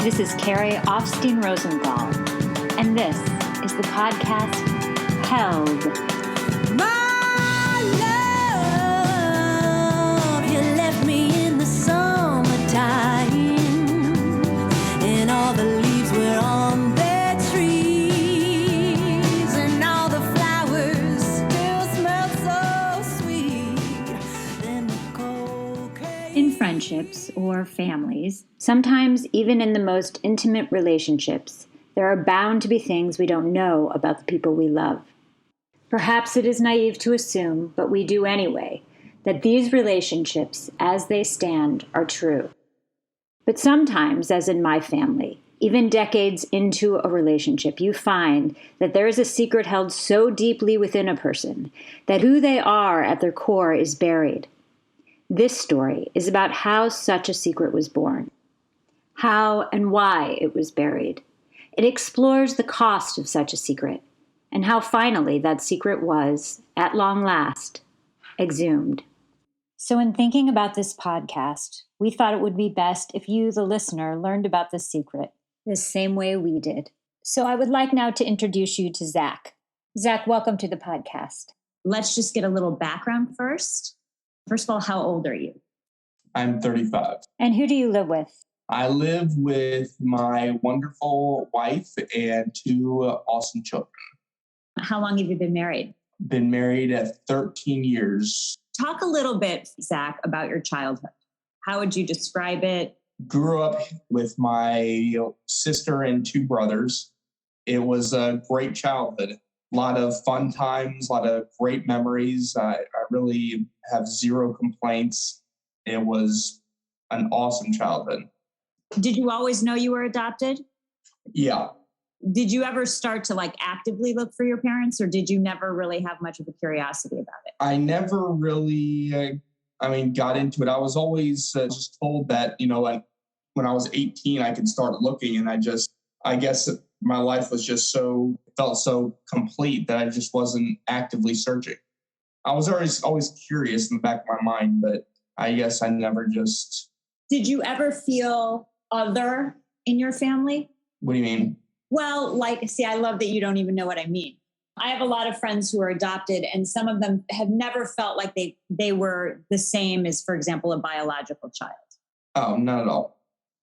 This is Carrie Offstein-Rosenthal, and this is the podcast Held. My love, you left me in the summertime, and all the leaves were on their trees, and all the flowers still smell so sweet. Then the cold came. In friendships or families, sometimes even in the most intimate relationships, there are bound to be things we don't know about the people we love. Perhaps it is naive to assume, but we do anyway, that these relationships, as they stand, are true. But sometimes, as in my family, even decades into a relationship, you find that there is a secret held so deeply within a person that who they are at their core is buried. This story is about how such a secret was born, how and why it was buried. It explores the cost of such a secret, and how finally that secret was, at long last, exhumed. So in thinking about this podcast, we thought it would be best if you, the listener, learned about this secret the same way we did. So I would like now to introduce you to Zach. Zach, welcome to the podcast. Let's just get a little background first. First of all, how old are you? I'm 35. And who do you live with? I live with my wonderful wife and two awesome children. How long have you been married? Been married at 13 years. Talk a little bit, Zach, about your childhood. How would you describe it? Grew up with my sister and two brothers. It was a great childhood. A lot of fun times, a lot of great memories. I really have zero complaints. It was an awesome childhood. Did you always know you were adopted? Yeah. Did you ever start to actively look for your parents, or did you never really have much of a curiosity about it? I never really, got into it. I was always just told that, when I was 18, I could start looking, and I guess my life was just felt so complete that I just wasn't actively searching. I was always curious in the back of my mind, but I guess I never just... Did you ever feel other in your family? What do you mean? Well, I love that you don't even know what I mean. I have a lot of friends who are adopted, and some of them have never felt like they were the same as, for example, a biological child. Oh, not at all.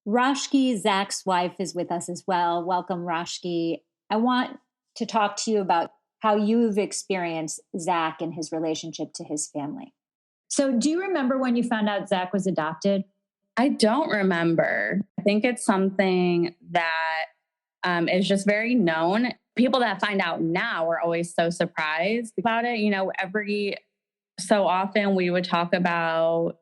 Rashki, Zach's wife, is with us as well. Welcome, Rashki. I want to talk to you about how you've experienced Zach and his relationship to his family. So do you remember when you found out Zach was adopted? I don't remember. I think it's something that is just very known. People that find out now are always so surprised about it. Every so often we would talk about,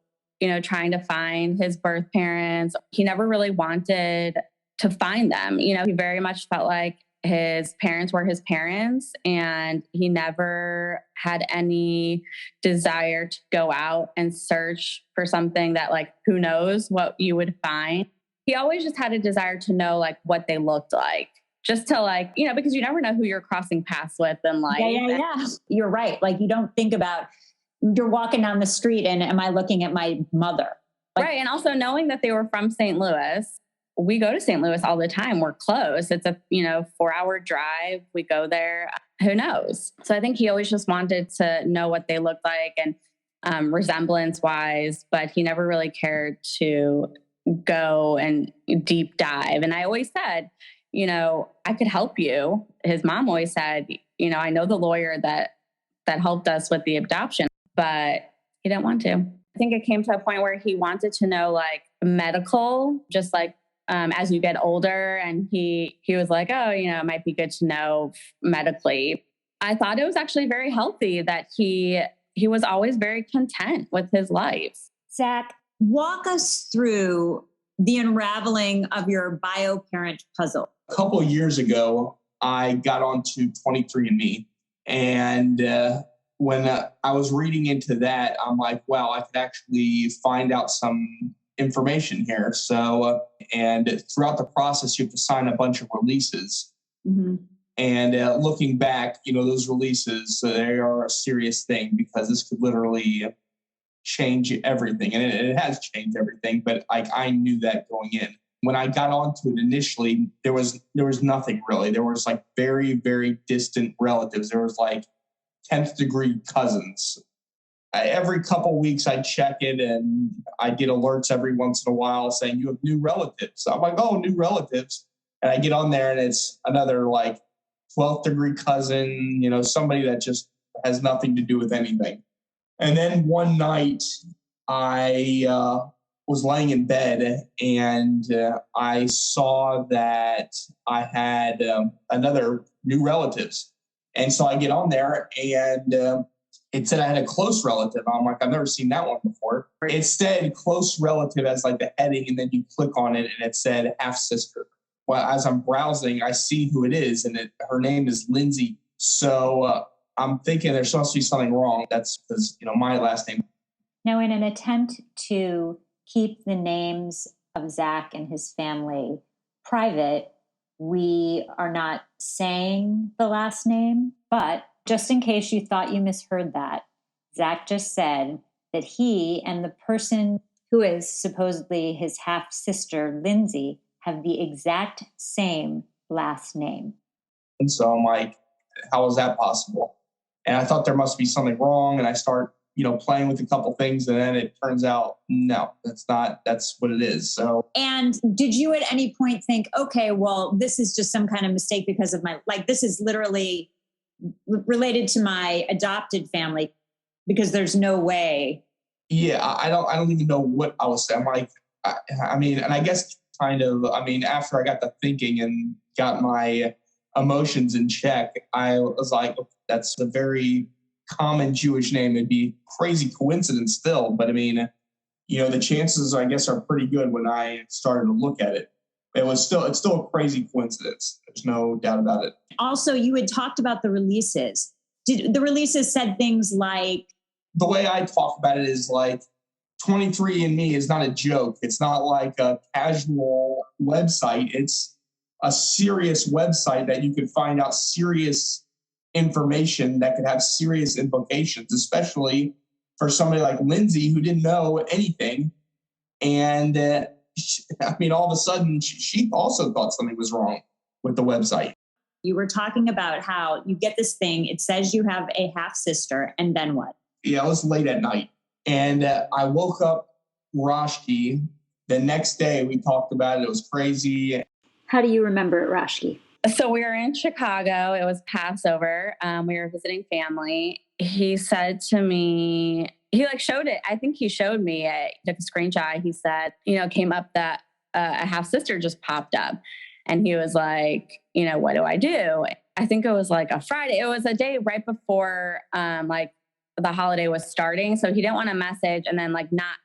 trying to find his birth parents. He never really wanted to find them. He very much felt like his parents were his parents, and he never had any desire to go out and search for something that, who knows what you would find. He always just had a desire to know, what they looked like, just to because you never know who you're crossing paths with in life. Yeah. You're right. You don't think about, you're walking down the street and am I looking at my mother? Right. And also knowing that they were from St. Louis. We go to St. Louis all the time. We're close. It's a, 4-hour drive. We go there. Who knows? So I think he always just wanted to know what they looked like and resemblance wise, but he never really cared to go and deep dive. And I always said, I could help you. His mom always said, I know the lawyer that helped us with the adoption, but he didn't want to. I think it came to a point where he wanted to know medical, just as you get older. And he was like, oh, it might be good to know medically. I thought it was actually very healthy that he was always very content with his life. Zach, walk us through the unraveling of your bio-parent puzzle. A couple of years ago, I got onto 23andMe. And when I was reading into that, I'm like, wow, I could actually find out some information here. So, and throughout the process, you have to sign a bunch of releases. Mm-hmm. And looking back, those releases, they are a serious thing because this could literally change everything. And it has changed everything, but I knew that going in. When I got onto it initially, there was nothing really. There was like very, very distant relatives. There was like 10th degree cousins. Every couple of weeks I'd check it and I get alerts every once in a while saying you have new relatives. I'm like, oh, new relatives. And I get on there and it's another like 12th degree cousin, somebody that just has nothing to do with anything. And then one night I was laying in bed and I saw that I had another new relatives. And so I get on there and it said I had a close relative. I'm like, I've never seen that one before. It said close relative as like the heading, and then you click on it and it said half sister. Well, as I'm browsing, I see who it is, and her name is Lindsay. So I'm thinking there's supposed to be something wrong. That's because, my last name. Now, in an attempt to keep the names of Zach and his family private, we are not saying the last name, but just in case you thought you misheard that, Zach just said that he and the person who is supposedly his half-sister, Lindsay, have the exact same last name. And so I'm like, how is that possible? And I thought there must be something wrong. And I start, playing with a couple things. And then it turns out, no, that's what it is. So. And did you at any point think, okay, well, this is just some kind of mistake because of this is literally related to my adopted family, because there's no way. Yeah, I don't even know what I was saying. I'm like, and I guess after I got to thinking and got my emotions in check, I was like, that's a very common Jewish name. It'd be crazy coincidence still, but the chances, I guess, are pretty good when I started to look at it. It's still a crazy coincidence. There's no doubt about it. Also, you had talked about the releases. Did the releases said things like? The way I talk about it is like 23andMe is not a joke. It's not like a casual website. It's a serious website that you could find out serious information that could have serious implications, especially for somebody like Lindsay who didn't know anything. And all of a sudden, she also thought something was wrong with the website. You were talking about how you get this thing. It says you have a half sister, and then what? Yeah, it was late at night. And I woke up Rashki. The next day, we talked about it. It was crazy. How do you remember it, Rashki? So we were in Chicago. It was Passover. We were visiting family. He said to me, he showed it. I think he showed me it. Took a screenshot. He said, came up that a half sister just popped up. And he was like, what do I do? I think it was like a Friday. It was a day right before the holiday was starting. So he didn't want to message and then not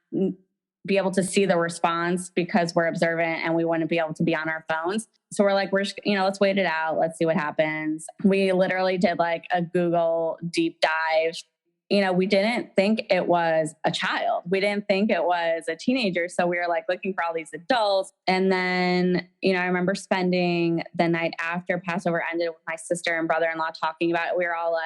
be able to see the response because we're observant and we wouldn't be able to be on our phones. So we're like, let's wait it out. Let's see what happens. We literally did a Google deep dive. We didn't think it was a child. We didn't think it was a teenager. So we were looking for all these adults. And then, I remember spending the night after Passover ended with my sister and brother-in-law talking about it. We were all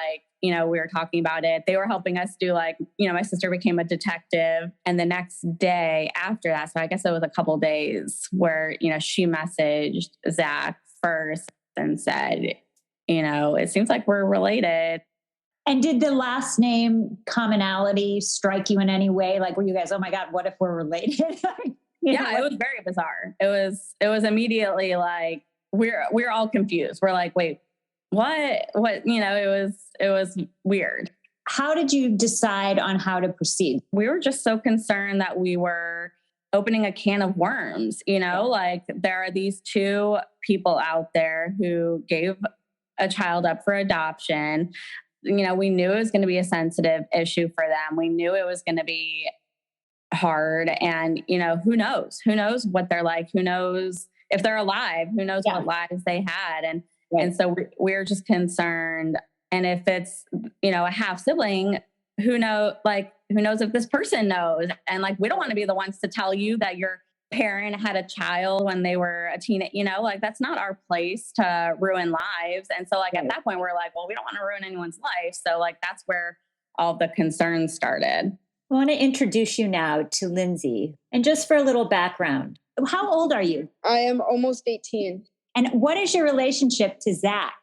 we were talking about it. They were helping us do my sister became a detective. And the next day after that, so I guess it was a couple of days where, she messaged Zach first and said, it seems like we're related. And did the last name commonality strike you in any way? Were you guys, oh my God, what if we're related? Yeah, it was very bizarre. It was immediately we're all confused. We're like, wait, what, it was weird. How did you decide on how to proceed? We were just so concerned that we were opening a can of worms, there are these two people out there who gave a child up for adoption. We knew it was going to be a sensitive issue for them. We knew it was going to be hard. And, who knows what they're like? Who knows if they're alive? Who knows what lives they had? And so we're just concerned. And if it's, a half sibling, who knows if this person knows? And we don't want to be the ones to tell you that your parent had a child when they were a teenager, that's not our place to ruin lives. And so at that point, we're like, well, we don't want to ruin anyone's life. So that's where all the concerns started. I want to introduce you now to Lindsay. And just for a little background, how old are you? I am almost 18. And what is your relationship to Zach?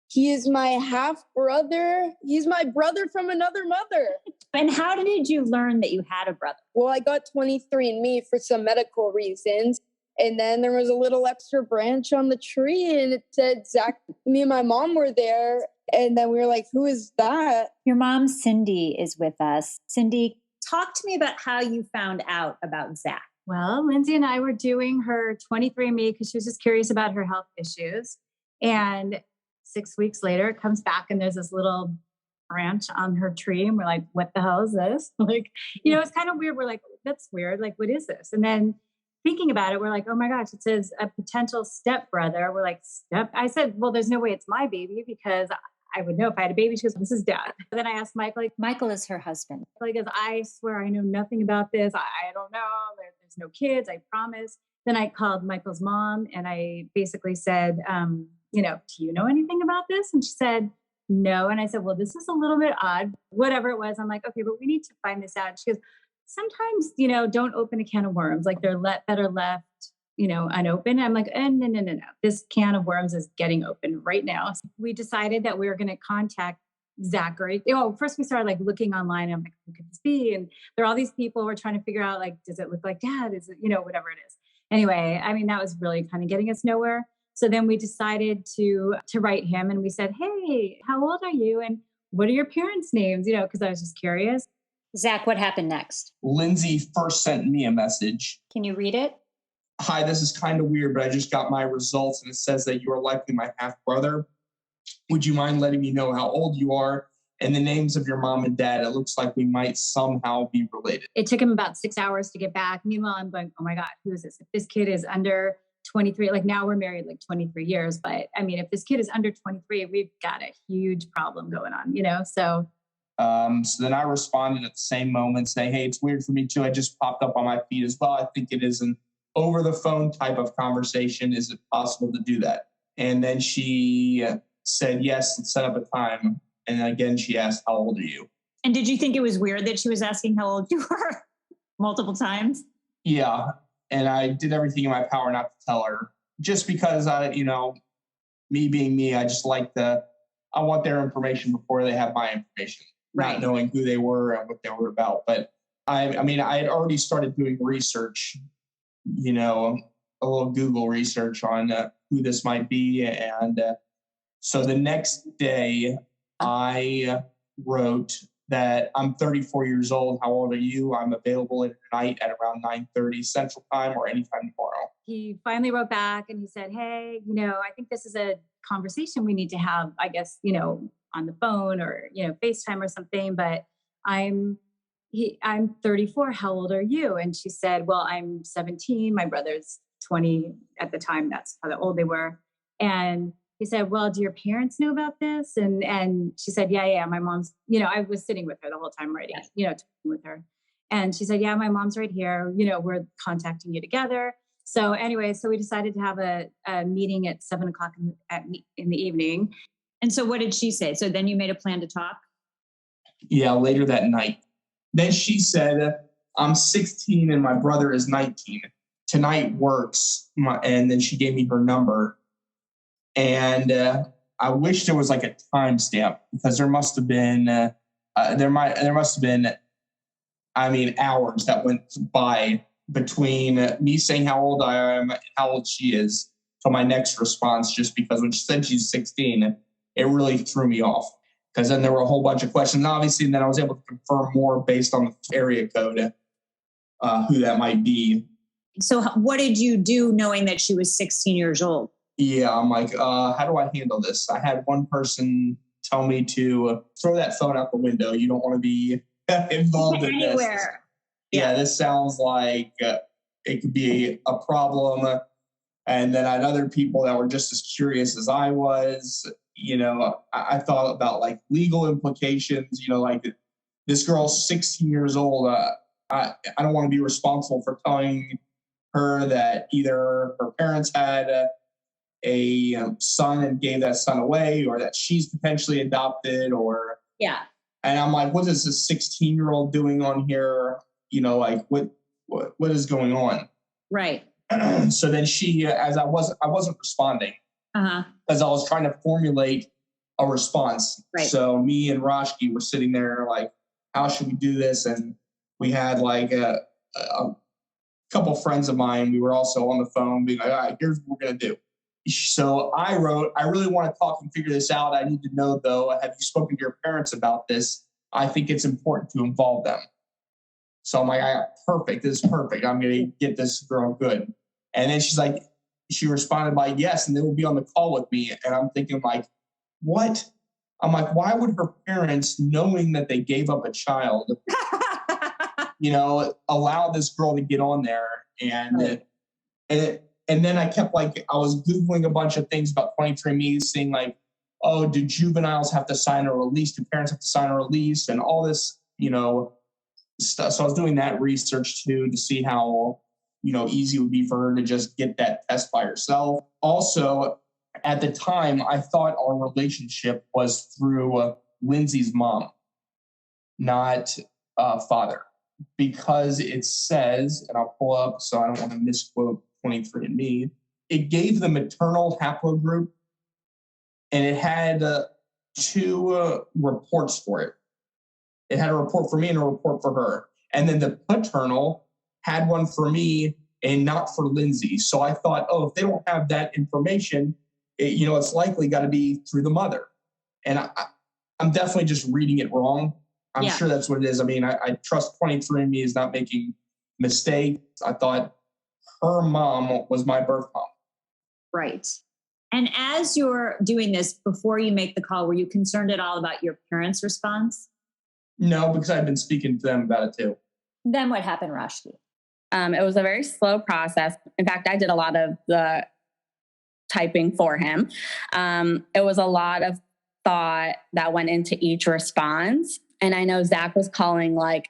He is my half brother. He's my brother from another mother. And how did you learn that you had a brother? Well, I got 23andMe for some medical reasons. And then there was a little extra branch on the tree and it said Zach. Me and my mom were there. And then we were like, who is that? Your mom, Cindy, is with us. Cindy, talk to me about how you found out about Zach. Well, Lindsay and I were doing her 23andMe because she was just curious about her health issues. And 6 weeks later, it comes back and there's this little branch on her tree. And we're like, what the hell is this? Like, it's kind of weird. We're like, that's weird. Like, what is this? And then thinking about it, we're like, oh my gosh, it says a potential stepbrother. We're like, I said, well, there's no way it's my baby because I would know if I had a baby. She goes, this is dad. And then I asked Michael, Michael is her husband. He goes, I swear I know nothing about this. I don't know. There's no kids. I promise. Then I called Michael's mom and I basically said, do you know anything about this? And she said, no. And I said, well, this is a little bit odd. Whatever it was. I'm like, okay, but we need to find this out. She goes, sometimes, don't open a can of worms. Like they're better left, unopened. I'm like, no. This can of worms is getting open right now. So we decided that we were going to contact Zachary. First we started like looking online. And I'm like, who could this be? And there are all these people we're trying to figure out, like, does it look like dad? Is it, whatever it is. Anyway, I mean, that was really kind of getting us nowhere. So then we decided to write him and we said, hey, how old are you? And what are your parents' names? Because I was just curious. Zach, what happened next? Lindsay first sent me a message. Can you read it? Hi, this is kind of weird, but I just got my results and it says that you are likely my half brother. Would you mind letting me know how old you are and the names of your mom and dad? It looks like we might somehow be related. It took him about 6 hours to get back. Meanwhile, I'm going, oh my God, who is this? If this kid is under 23, like now we're married like 23 years. But I mean, if this kid is under 23, we've got a huge problem going on, so. So then I responded at the same moment saying, hey, it's weird for me too. I just popped up on my feed as well. I think it is an over the phone type of conversation. Is it possible to do that? And then she said, yes, let's set up a time. And then again, she asked, how old are you? And did you think it was weird that she was asking how old you were multiple times? Yeah. And I did everything in my power not to tell her just because me being me, I just I want their information before they have my information. Not knowing who they were and what they were about. But I had already started doing research, a little Google research on who this might be. And so the next day I wrote that I'm 34 years old. How old are you? I'm available tonight at around 9:30 Central Time or anytime tomorrow. He finally wrote back and he said, hey, I think this is a conversation we need to have, I guess, on the phone or, FaceTime or something, but I'm 34. How old are you? And she said, well, I'm 17. My brother's 20 at the time. That's how old they were. And he said, well, do your parents know about this? And she said, yeah. My mom's, I was sitting with her the whole time writing, talking with her. And she said, yeah, my mom's right here. We're contacting you together. So anyway, so we decided to have a meeting at 7:00 in the evening. And so what did she say? So then you made a plan to talk? Yeah, later that night. Then she said, I'm 16 and my brother is 19. Tonight works. And then she gave me her number. And I wish there was like a timestamp because there must have been, hours that went by between me saying how old I am and how old she is to my next response, just because when she said she's 16, it really threw me off because then there were a whole bunch of questions, obviously, and then I was able to confirm more based on the area code, who that might be. So what did you do knowing that she was 16 years old? Yeah, I'm like, how do I handle this? I had one person tell me to throw that phone out the window. You don't want to be involved in anywhere. This. Yeah, this sounds like it could be a problem. And then I had other people that were just as curious as I was. I thought about like legal implications, like this girl's 16 years old. I don't want to be responsible for telling her that either her parents had a son and gave that son away, or that she's potentially adopted, or And I'm like, what is this 16-year-old doing on here? You know, like what is going on? Right. So then she, as I wasn't responding because I was trying to formulate a response. Right. So me and Roshki were sitting there like, how should we do this? And we had like a couple friends of mine. We were also on the phone being like, all right, here's what we're going to do. So I wrote, I really want to talk and figure this out. I need to know, though, have you spoken to your parents about this? I think it's important to involve them. So I'm like, perfect. This is perfect. I'm going to get this girl good. And then she's like, she responded by yes, and they will be on the call with me. And I'm thinking like, what? I'm like, why would her parents, knowing that they gave up a child, you know, allow this girl to get on there? And then I kept like, I was Googling a bunch of things about 23andMe, seeing like, oh, do juveniles have to sign a release? Do parents have to sign a release? And all this, you know, stuff. So I was doing that research too, to see how, you know, easy it would be for her to just get that test by herself. Also, at the time, I thought our relationship was through Lindsay's mom, not father, because it says, and I'll pull up so I don't want to misquote 23andMe, it gave the maternal haplogroup, and it had two reports for it. It had a report for me and a report for her. And then the paternal had one for me and not for Lindsay. So I thought, oh, if they don't have that information, you know, it's likely got to be through the mother. And I'm definitely just reading it wrong. I'm sure that's what it is. I mean, I trust 23andMe is not making mistakes. I thought her mom was my birth mom. Right. And as you're doing this, before you make the call, were you concerned at all about your parents' response? No, because I've been speaking to them about it too. Then what happened, Roshki? It was a very slow process. In fact, I did a lot of the typing for him. It was a lot of thought that went into each response. And I know Zach was calling like,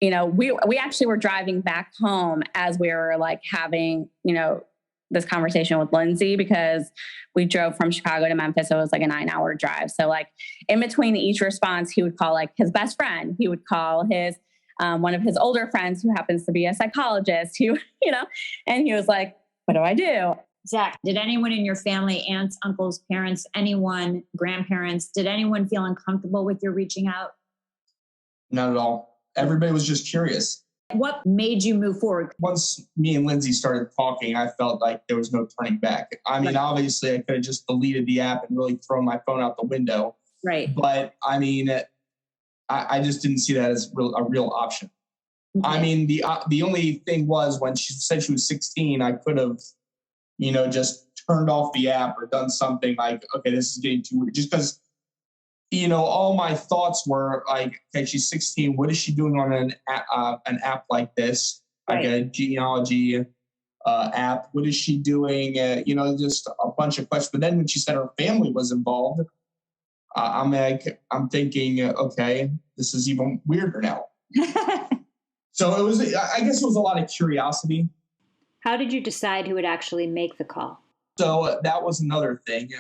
you know, we actually were driving back home as we were like having, you know, this conversation with Lindsay, because we drove from Chicago to Memphis. So it was like a 9-hour drive. So like in between each response, he would call like his best friend. He would call his, one of his older friends who happens to be a psychologist, who, you know, and he was like, what do I do? Zach, did anyone in your family, aunts, uncles, parents, anyone, grandparents, did anyone feel uncomfortable with your reaching out? Not at all. Everybody was just curious. What made you move forward? Once me and Lindsay started talking, I felt like there was no turning back. I mean, obviously, I could have just deleted the app and really thrown my phone out the window. Right. But I mean, I just didn't see that as a real option. Okay. I mean, the only thing was when she said she was 16, I could have, you know, just turned off the app or done something like, okay, this is getting too weird. Just because, you know, all my thoughts were like, okay, she's 16. What is she doing on an app like this, like a genealogy app? What is she doing? You know, just a bunch of questions. But then when she said her family was involved, I'm thinking, okay, this is even weirder now. So it was, I guess it was a lot of curiosity. How did you decide who would actually make the call? So that was another thing.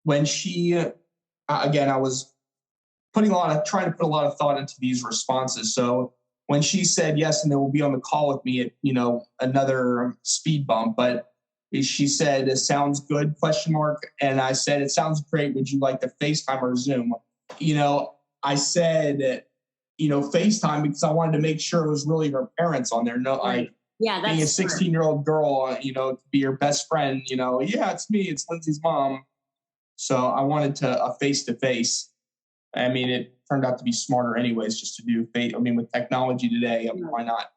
When she, again, I was trying to put a lot of thought into these responses. So when she said yes, and they will be on the call with me at, you know, another speed bump, but she said, it sounds good, ? And I said, it sounds great. Would you like to FaceTime or Zoom? You know, I said, you know, FaceTime, because I wanted to make sure it was really her parents on there. No, like, that's being a 16-year-old girl, you know, to be your best friend, you know, yeah, it's me, it's Lindsay's mom. So I wanted to a face-to-face. I mean, it turned out to be smarter anyways, just to do face. I mean, with technology today, I mean, why not?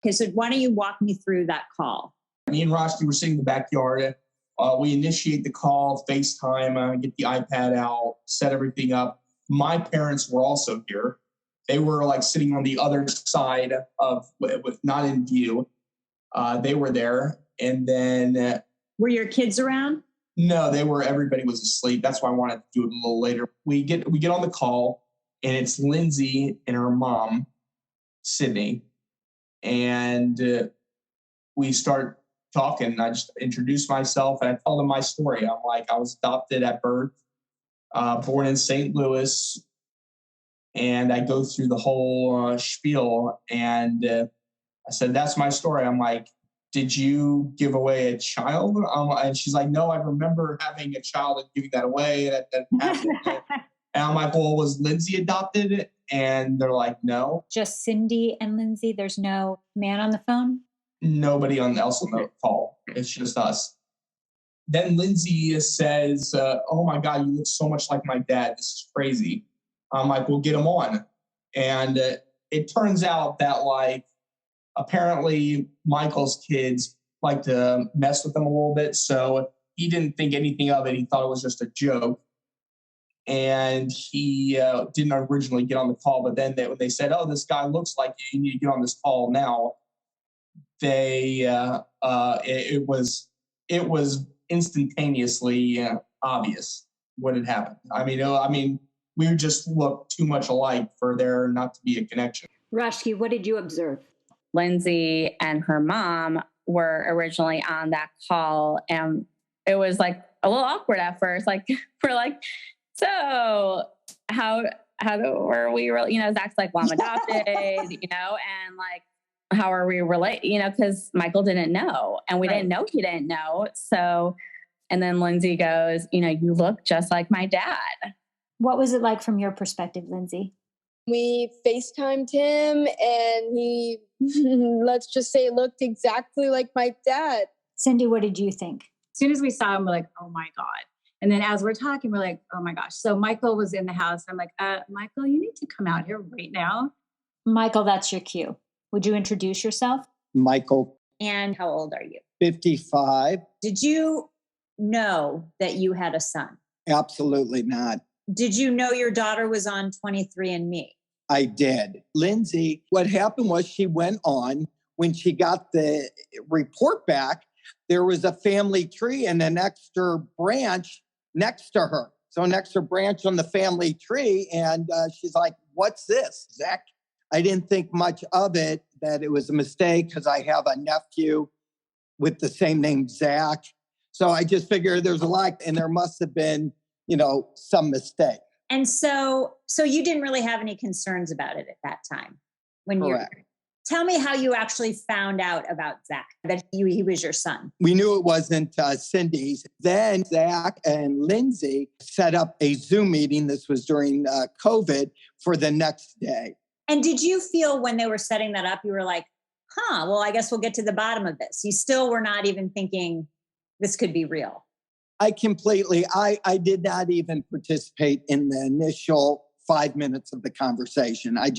Okay, so why don't you walk me through that call? Me and Roshki were sitting in the backyard. We initiate the call, FaceTime, get the iPad out, set everything up. My parents were also here. They were like sitting on the other side with not in view. They were there. And then... Were your kids around? No, everybody was asleep. That's why I wanted to do it a little later. We get on the call, and it's Lindsay and her mom, Sydney. And we start talking. I just introduce myself, and I tell them my story. I'm like, I was adopted at birth. born in St. Louis. And I go through the whole spiel. And I said, that's my story. I'm like, did you give away a child? And she's like, no, I remember having a child and giving that away. That happened. And I'm like, well, was Lindsay adopted? And they're like, no. Just Cindy and Lindsay. There's no man on the phone? Nobody else on the call. It's just us. Then Lindsay says, oh my God, you look so much like my dad. This is crazy. I'm like, we'll get him on. And it turns out that like, apparently Michael's kids like to mess with him a little bit. So he didn't think anything of it. He thought it was just a joke. And he didn't originally get on the call. But then when they said, oh, this guy looks like you need to get on this call now, it was instantaneously obvious what had happened. I mean, we just looked too much alike for there not to be a connection. Rashki, what did you observe? Lindsay and her mom were originally on that call, and it was like a little awkward at first. Like we're like, so how were we really, Zach's like, well, I'm adopted, and like, how are we related, because Michael didn't know, and we didn't know he didn't know. So, and then Lindsay goes, you look just like my dad. What was it like from your perspective, Lindsay? We FaceTimed him and he, let's just say, looked exactly like my dad. Cindy, what did you think? As soon as we saw him, we're like, oh my God. And then as we're talking, we're like, oh my gosh. So Michael was in the house. I'm like, Michael, you need to come out here right now. Michael, that's your cue. Would you introduce yourself? Michael. And how old are you? 55. Did you know that you had a son? Absolutely not. Did you know your daughter was on 23andMe? I did. Lindsay, what happened was she went on, when she got the report back, there was a family tree and an extra branch next to her. So an extra branch on the family tree. And she's like, what's this, Zach? I didn't think much of it, that it was a mistake because I have a nephew with the same name, Zach. So I just figured there's a lot, and there must have been, some mistake. And so you didn't really have any concerns about it at that time. Correct. Tell me how you actually found out about Zach, that he was your son. We knew it wasn't Cindy's. Then Zach and Lindsay set up a Zoom meeting. This was during COVID, for the next day. And did you feel when they were setting that up, you were like, well, I guess we'll get to the bottom of this. You still were not even thinking this could be real. I did not even participate in the initial 5 minutes of the conversation. I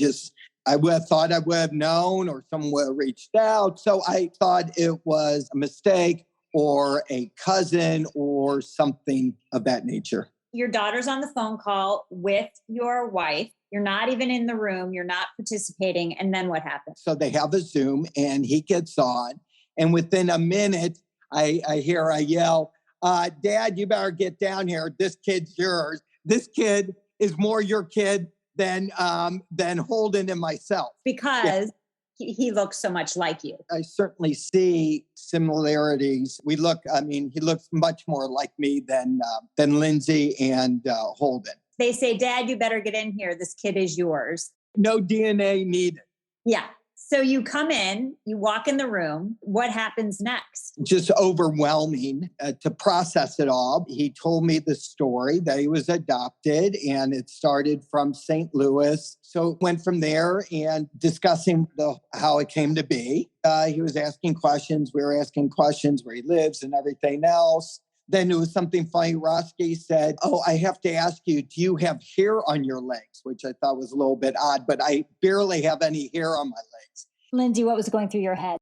would have thought I would have known, or someone would have reached out. So I thought it was a mistake or a cousin or something of that nature. Your daughter's on the phone call with your wife. You're not even in the room. You're not participating. And then what happens? So they have a Zoom and he gets on. And within a minute, I yell, Dad, you better get down here. This kid's yours. This kid is more your kid than Holden and myself. Because he looks so much like you. I certainly see similarities. he looks much more like me than Lindsay and Holden. They say, Dad, you better get in here. This kid is yours. No DNA needed. Yeah. So you come in, you walk in the room. What happens next? Just overwhelming to process it all. He told me the story that he was adopted, and it started from St. Louis. So it went from there, and discussing how it came to be. He was asking questions. We were asking questions, where he lives and everything else. Then it was something funny. Roski said, I have to ask you, do you have hair on your legs? Which I thought was a little bit odd, but I barely have any hair on my legs. Lindsay, what was going through your head?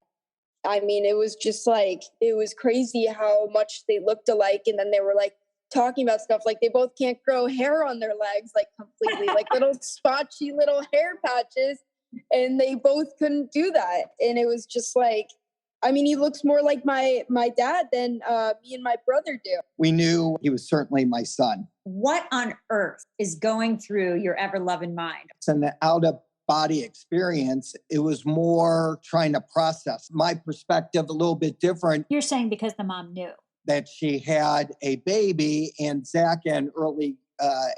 I mean, it was just like, it was crazy how much they looked alike. And then they were like talking about stuff like they both can't grow hair on their legs, like completely, like little spotchy little hair patches. And they both couldn't do that. And it was just like, I mean, he looks more like my dad than me and my brother do. We knew he was certainly my son. What on earth is going through your ever-loving mind? It's an out-of-body experience. It was more trying to process. My perspective, a little bit different. You're saying because the mom knew that she had a baby, and Zach and early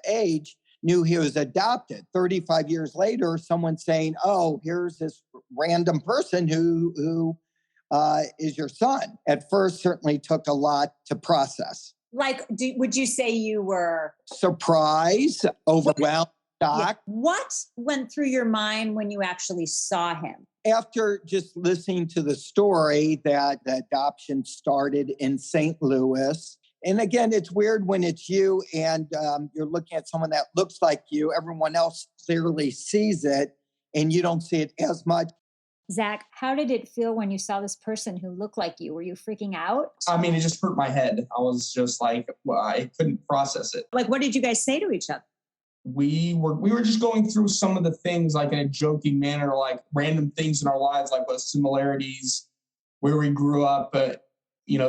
age knew he was adopted. 35 years later, someone saying, oh, here's this random person who is your son. At first, certainly took a lot to process. Like, would you say you were surprised, overwhelmed, shocked? What went through your mind when you actually saw him? After just listening to the story that the adoption started in St. Louis. And again, it's weird when it's you and you're looking at someone that looks like you. Everyone else clearly sees it and you don't see it as much. Zach, how did it feel when you saw this person who looked like you? Were you freaking out? I mean, it just hurt my head. I was just like, well, I couldn't process it. Like, what did you guys say to each other? We were just going through some of the things like in a joking manner, like random things in our lives, like what similarities, where we grew up,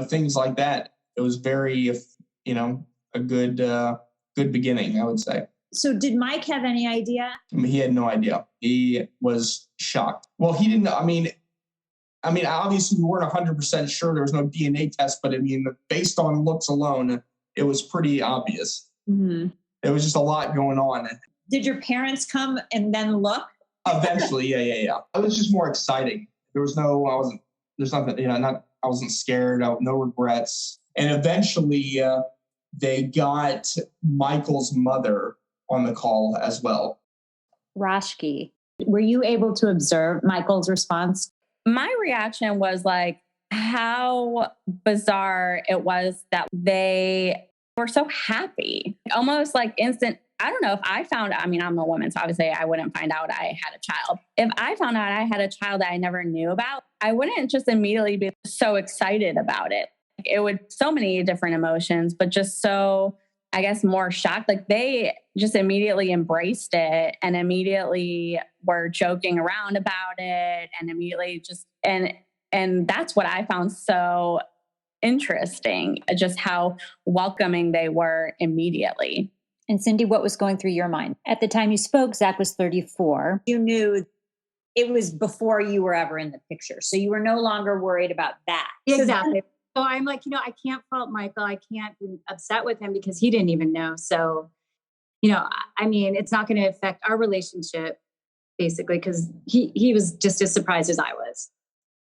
things like that. It was very, a good beginning, I would say. So did Mike have any idea? He had no idea. He was shocked. Well, he didn't. I mean, obviously we weren't 100% sure. There was no DNA test, but based on looks alone, it was pretty obvious. Mm-hmm. There was just a lot going on. Did your parents come and then look? Eventually, yeah. It was just more exciting. I wasn't scared. No regrets. And eventually, they got Michael's mother on the call as well. Rashki. Were you able to observe Michael's response? My reaction was like how bizarre it was that they were so happy, almost like instant. I don't know if I'm a woman, so obviously I wouldn't find out I had a child. If I found out I had a child that I never knew about, I wouldn't just immediately be so excited about it. It would so many different emotions, but just so, I guess, more shocked. Like they just immediately embraced it and immediately were joking around about it and immediately just, and that's what I found so interesting, just how welcoming they were immediately. And Cindy, what was going through your mind? At the time you spoke, Zach was 34. You knew it was before you were ever in the picture. So you were no longer worried about that. Exactly. So I'm like, I can't fault Michael. I can't be upset with him because he didn't even know. So, it's not going to affect our relationship basically because he was just as surprised as I was.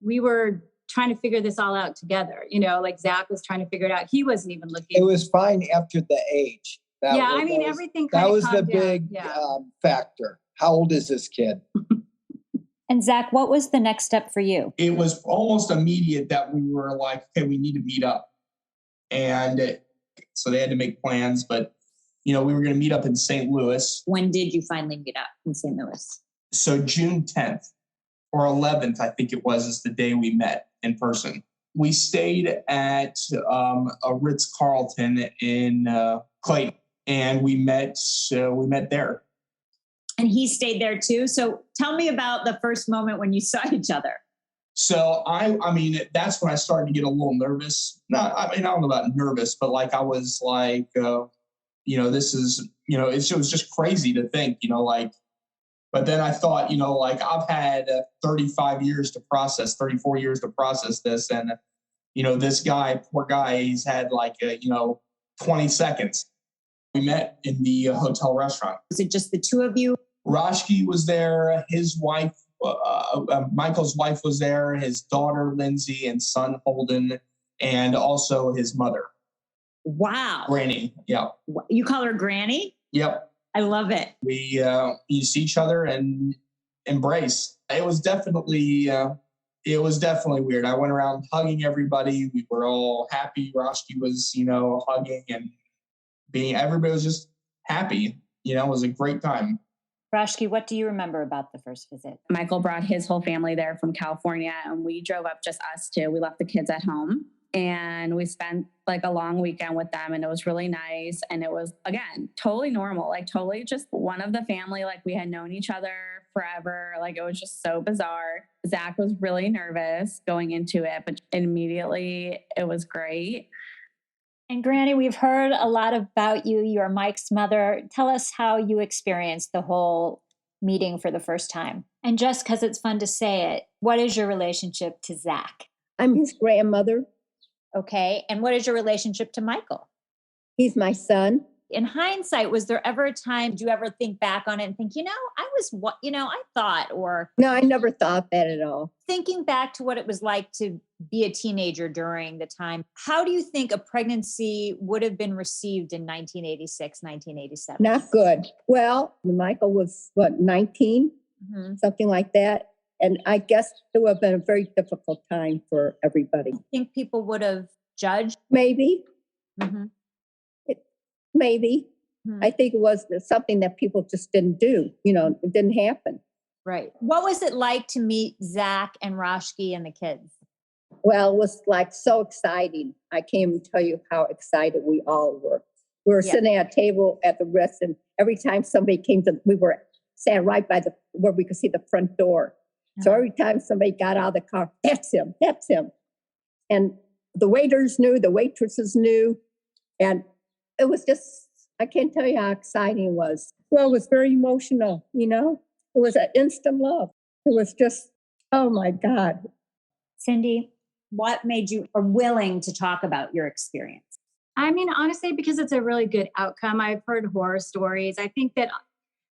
We were trying to figure this all out together. Like Zach was trying to figure it out. He wasn't even looking. It was fine after the age. Everything. That was the big factor. How old is this kid? And Zach, what was the next step for you? It was almost immediate that we were like, okay, we need to meet up. And so they had to make plans, but, we were going to meet up in St. Louis. When did you finally meet up in St. Louis? So June 10th or 11th, I think it was, is the day we met in person. We stayed at a Ritz-Carlton in Clayton, and we met there. And he stayed there too. So tell me about the first moment when you saw each other. So that's when I started to get a little nervous. I don't know about nervous, but like I was like, this is, it was just crazy to think, but then I thought, I've had 34 years to process this. And, this guy, poor guy, he's had 20 seconds. We met in the hotel restaurant. Was it just the two of you? Rashki was there, his wife, Michael's wife was there, his daughter, Lindsay, and son, Holden, and also his mother. Wow. Granny, yeah. You call her Granny? Yep. I love it. We see each other and embrace. It was definitely weird. I went around hugging everybody. We were all happy. Rashki was, hugging and everybody was just happy. It was a great time. Rashki, what do you remember about the first visit? Michael brought his whole family there from California, and we drove up just us two. We left the kids at home, and we spent a long weekend with them, and it was really nice. And it was, again, totally normal, totally just one of the family. We had known each other forever. It was just so bizarre. Zach was really nervous going into it, but immediately it was great. And Granny, we've heard a lot about you. You're Mike's mother. Tell us how you experienced the whole meeting for the first time. And just because it's fun to say it, what is your relationship to Zach? I'm his grandmother. Okay. And what is your relationship to Michael? He's my son. In hindsight, was there ever a time, do you ever think back on it and think, I thought, or No, I never thought that at all. thinking back to what it was like to be a teenager during the time, how do you think a pregnancy would have been received in 1986, 1987? Not good. Well, Michael was, 19? Mm-hmm. Something like that. And I guess it would have been a very difficult time for everybody. I think people would have judged. Maybe. Mm-hmm. Maybe. Mm-hmm. I think it was something that people just didn't do. It didn't happen. Right. What was it like to meet Zach and Roshki and the kids? Well, it was like so exciting. I can't even tell you how excited we all were. We were sitting at a table at the rest, and every time somebody came we were sat right by where we could see the front door. Uh-huh. So every time somebody got out of the car, that's him. And the waiters knew, the waitresses knew, and it was just, I can't tell you how exciting it was. Well, it was very emotional, It was an instant love. It was just, oh my God. Cindy, what made you willing to talk about your experience? I mean, honestly, because it's a really good outcome. I've heard horror stories. I think that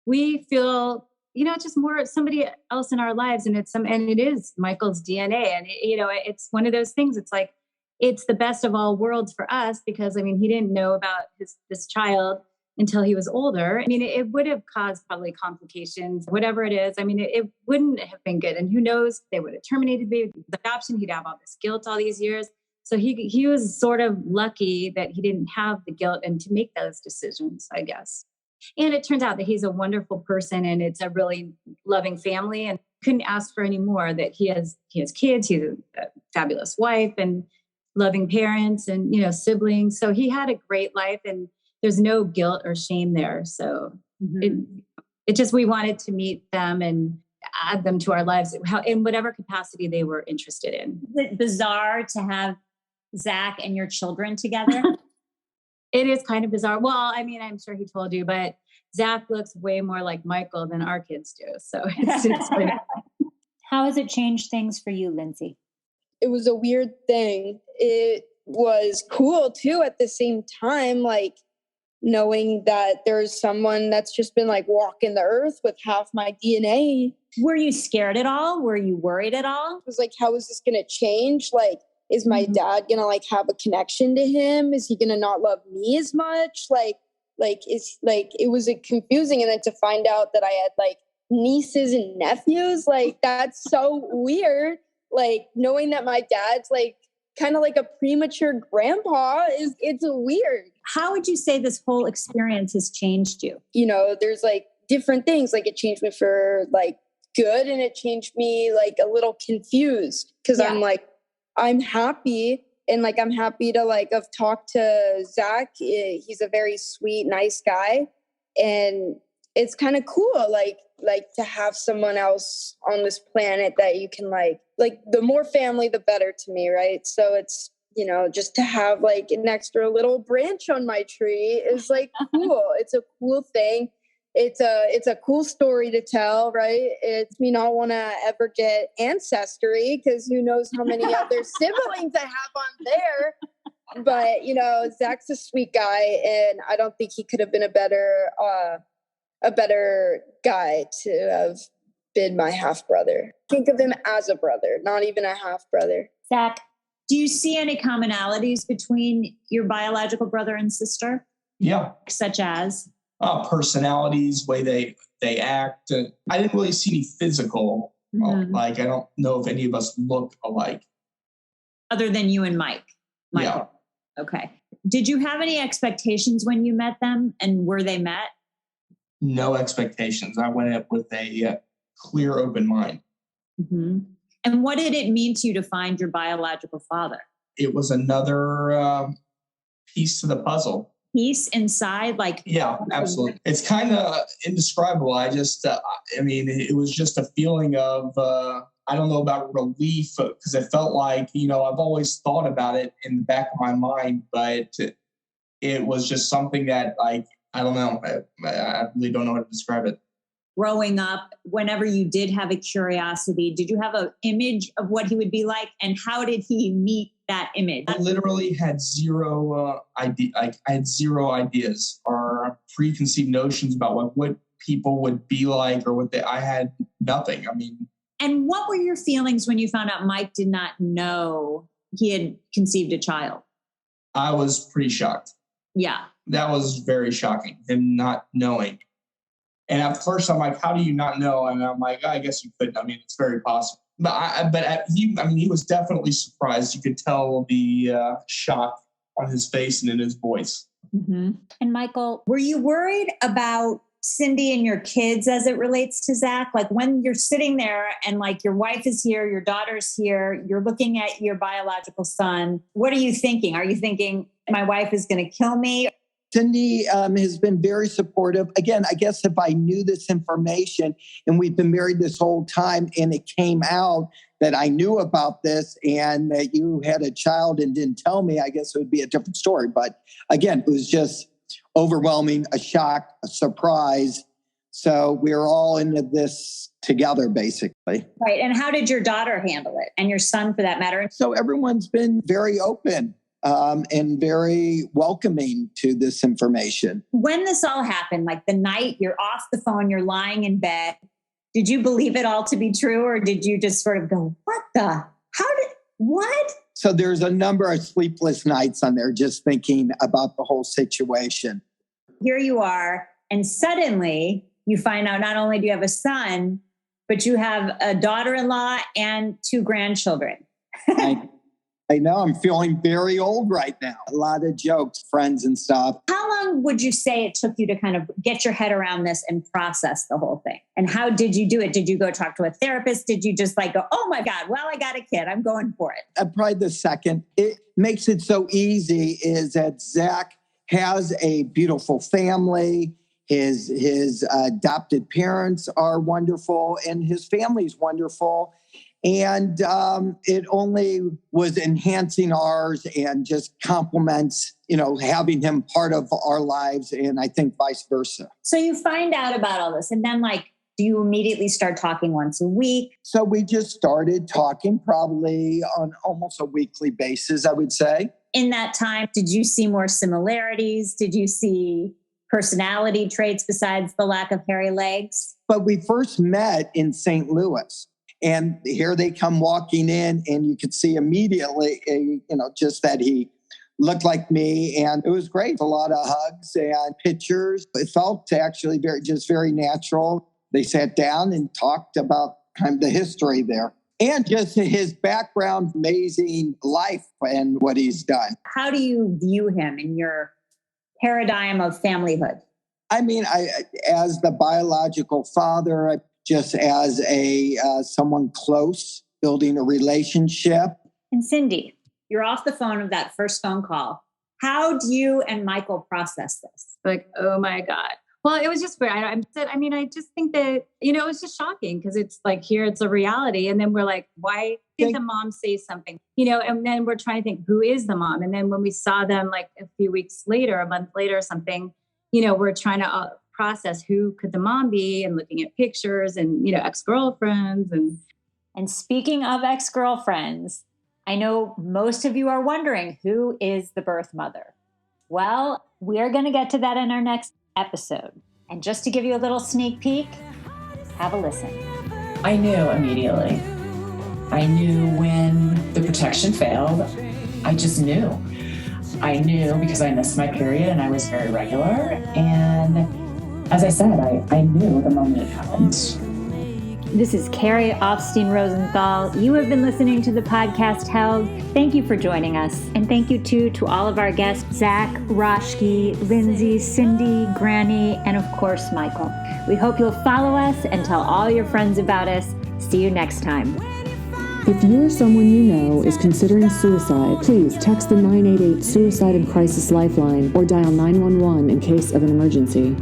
we feel, just more somebody else in our lives, and it is Michael's DNA. And, it's one of those things. It's like, it's the best of all worlds for us because, he didn't know about this child until he was older. It would have caused probably complications, whatever it is. It wouldn't have been good. And who knows, they would have terminated the adoption. He'd have all this guilt all these years. So he was sort of lucky that he didn't have the guilt and to make those decisions, I guess. And it turns out that he's a wonderful person and it's a really loving family, and couldn't ask for any more. That he has kids, he's a fabulous wife and loving parents and, siblings. So he had a great life and there's no guilt or shame there. So it just, we wanted to meet them and add them to our lives in whatever capacity they were interested in. Is it bizarre to have Zach and your children together? It is kind of bizarre. Well, I'm sure he told you, but Zach looks way more like Michael than our kids do. So it's How has it changed things for you, Lindsay? It was a weird thing. It was cool too at the same time, like knowing that there's someone that's just been like walking the earth with half my DNA. Were you scared at all? Were you worried at all? It was like, how is this going to change? Like, is my dad going to like have a connection to him? Is he going to not love me as much? It was confusing. And then to find out that I had like nieces and nephews, like that's so weird. Like knowing that my dad's like kind of like a premature grandpa it's weird. How would you say this whole experience has changed you? There's like different things. Like it changed me for like good, and it changed me like a little confused because I'm happy. And like, I'm happy to like have talked to Zach. He's a very sweet, nice guy. And it's kind of cool. Like to have someone else on this planet that you can like the more family, the better to me. Right. So it's, just to have like an extra little branch on my tree is like cool. It's a cool thing. It's a cool story to tell, right? It's me not want to ever get ancestry because who knows how many other siblings I have on there. But, Zach's a sweet guy, and I don't think he could have been a better guy to have been my half brother. Think of him as a brother, not even a half brother. Zach, do you see any commonalities between your biological brother and sister? Yeah. Such as? Personalities, way they act. I didn't really see any physical. Like, I don't know if any of us look alike. Other than you and Michael. Yeah. Okay. Did you have any expectations when you met them, and were they met? No expectations. I went up with a clear, open mind. Mm-hmm. And what did it mean to you to find your biological father? It was another piece to the puzzle. Piece inside, like... Yeah, absolutely. It's kind of indescribable. I just, it was just a feeling of, I don't know about relief, because it felt like, I've always thought about it in the back of my mind, but it was just something that, like, I don't know. I really don't know how to describe it. Growing up, whenever you did have a curiosity, did you have an image of what he would be like, and how did he meet that image? I literally had zero idea. I had zero ideas or or preconceived notions about what people would be like or I had nothing. I mean. And what were your feelings when you found out Mike did not know he had conceived a child? I was pretty shocked. Yeah. That was very shocking, him not knowing. And at first I'm like, how do you not know? And I'm like, I guess you couldn't. I mean, it's very possible. But he was definitely surprised. You could tell the shock on his face and in his voice. Mm-hmm. And Michael, were you worried about Cindy and your kids as it relates to Zach? Like when you're sitting there and like your wife is here, your daughter's here, you're looking at your biological son. What are you thinking? Are you thinking my wife is going to kill me? Cindy has been very supportive. Again, I guess if I knew this information and we've been married this whole time and it came out that I knew about this and that you had a child and didn't tell me, I guess it would be a different story. But again, it was just overwhelming, a shock, a surprise. So we're all into this together, basically. Right. And how did your daughter handle it? And your son, for that matter? So everyone's been very open. And very welcoming to this information. When this all happened, like the night you're off the phone, you're lying in bed, did you believe it all to be true? Or did you just sort of go, what? So there's a number of sleepless nights on there just thinking about the whole situation. Here you are. And suddenly you find out not only do you have a son, but you have a daughter-in-law and 2 grandchildren. I know I'm feeling very old right now. A lot of jokes, friends and stuff. How long would you say it took you to kind of get your head around this and process the whole thing? And how did you do it? Did you go talk to a therapist? Did you just like go, oh my God, well, I got a kid, I'm going for it? Probably the second. It makes it so easy is that Zach has a beautiful family. His adopted parents are wonderful and his family's wonderful. And it only was enhancing ours and just complements, having him part of our lives. And I think vice versa. So you find out about all this and then do you immediately start talking once a week? So we just started talking probably on almost a weekly basis, I would say. In that time, did you see more similarities? Did you see personality traits besides the lack of hairy legs? But we first met in St. Louis. And here they come walking in and you could see immediately, just that he looked like me. And it was great. A lot of hugs and pictures. It felt actually very natural. They sat down and talked about kind of the history there and just his background, amazing life and what he's done. How do you view him in your paradigm of familyhood? I mean, as the biological father, just as someone close, building a relationship. And Cindy, you're off the phone of that first phone call. How do you and Michael process this? Like, oh my God. Well, it was just weird. I just think that, it was just shocking because it's like, here it's a reality. And then we're like, why did the mom say something? And then we're trying to think, who is the mom? And then when we saw them like a few weeks later, a month later or something, we're trying to process who could the mom be and looking at pictures and, ex-girlfriends. And speaking of ex-girlfriends, I know most of you are wondering, who is the birth mother? Well, we are going to get to that in our next episode. And just to give you a little sneak peek, have a listen. I knew immediately. I knew when the protection failed. I just knew. I knew because I missed my period and I was very regular. And as I said, I knew the moment it happened. This is Carrie Offstein Rosenthal. You have been listening to the podcast Held. Thank you for joining us. And thank you too to all of our guests, Zach, Roshki, Lindsay, Cindy, Granny, and of course, Michael. We hope you'll follow us and tell all your friends about us. See you next time. If you or someone you know is considering suicide, please text the 988 Suicide and Crisis Lifeline or dial 911 in case of an emergency.